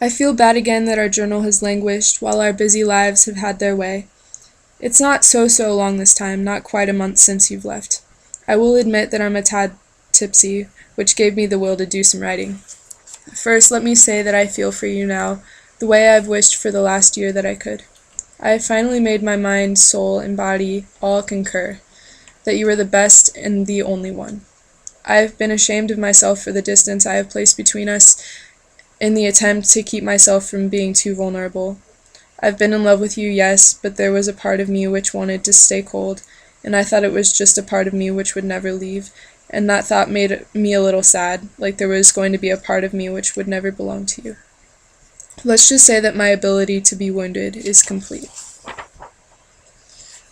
I feel bad again that our journal has languished while our busy lives have had their way. It's not so long this time, not quite a month since you've left. I will admit that I'm a tad tipsy, which gave me the will to do some writing. First, let me say that I feel for you now, the way I've wished for the last year that I could. I have finally made my mind, soul, and body all concur that you are the best and the only one. I have been ashamed of myself for the distance I have placed between us in the attempt to keep myself from being too vulnerable. I've been in love with you, yes, but there was a part of me which wanted to stay cold, and I thought it was just a part of me which would never leave, and that thought made me a little sad, like there was going to be a part of me which would never belong to you. Let's just say that my ability to be wounded is complete.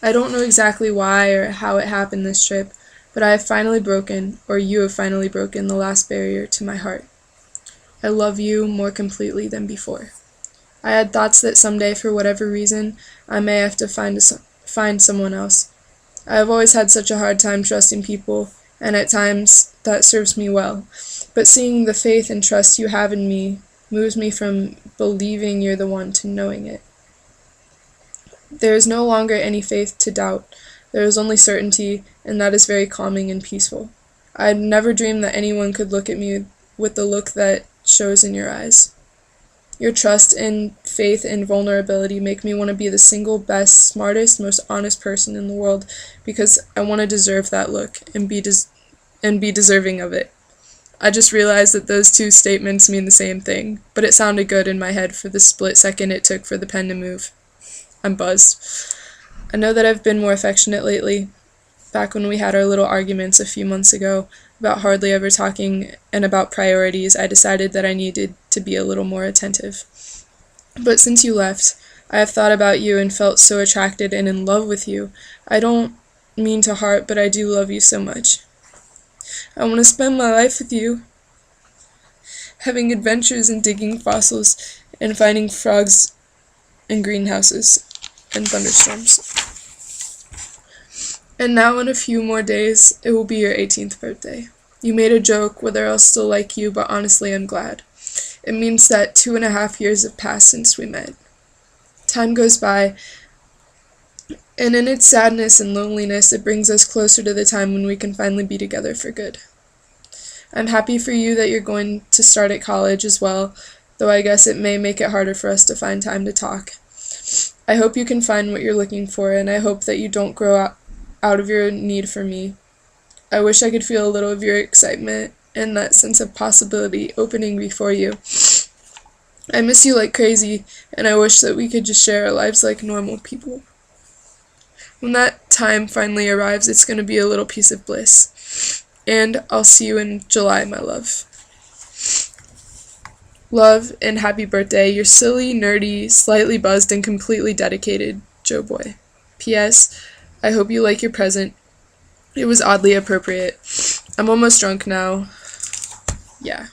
I don't know exactly why or how it happened this trip, but I have finally broken, or you have finally broken, the last barrier to my heart. I love you more completely than before. I had thoughts that someday, for whatever reason, I may have to find someone else. I have always had such a hard time trusting people, and at times that serves me well. But seeing the faith and trust you have in me moves me from believing you're the one to knowing it. There is no longer any faith to doubt. There is only certainty, and that is very calming and peaceful. I had never dreamed that anyone could look at me with the look that shows in your eyes. Your trust and faith and vulnerability make me want to be the single best, smartest, most honest person in the world because I want to deserve that look and be deserving of it. I just realized that those two statements mean the same thing, but it sounded good in my head for the split second it took for the pen to move. I'm buzzed. I know that I've been more affectionate lately. Back when we had our little arguments a few months ago about hardly ever talking and about priorities, I decided that I needed to be a little more attentive. But since you left, I have thought about you and felt so attracted and in love with you. I don't mean to heart, but I do love you so much. I want to spend my life with you, having adventures and digging fossils and finding frogs in greenhouses and thunderstorms. And now in a few more days, it will be your 18th birthday. You made a joke whether I'll still like you, but honestly I'm glad. It means that 2.5 years have passed since we met. Time goes by, and in its sadness and loneliness, it brings us closer to the time when we can finally be together for good. I'm happy for you that you're going to start at college as well, though I guess it may make it harder for us to find time to talk. I hope you can find what you're looking for, and I hope that you don't grow out of your need for me. I wish I could feel a little of your excitement and that sense of possibility opening before you. I miss you like crazy, and I wish that we could just share our lives like normal people. When that time finally arrives, it's going to be a little piece of bliss. And I'll see you in July, my love. Love and happy birthday, your silly, nerdy, slightly buzzed, and completely dedicated Joe Boy. P.S. I hope you like your present. It was oddly appropriate. I'm almost drunk now. Yeah.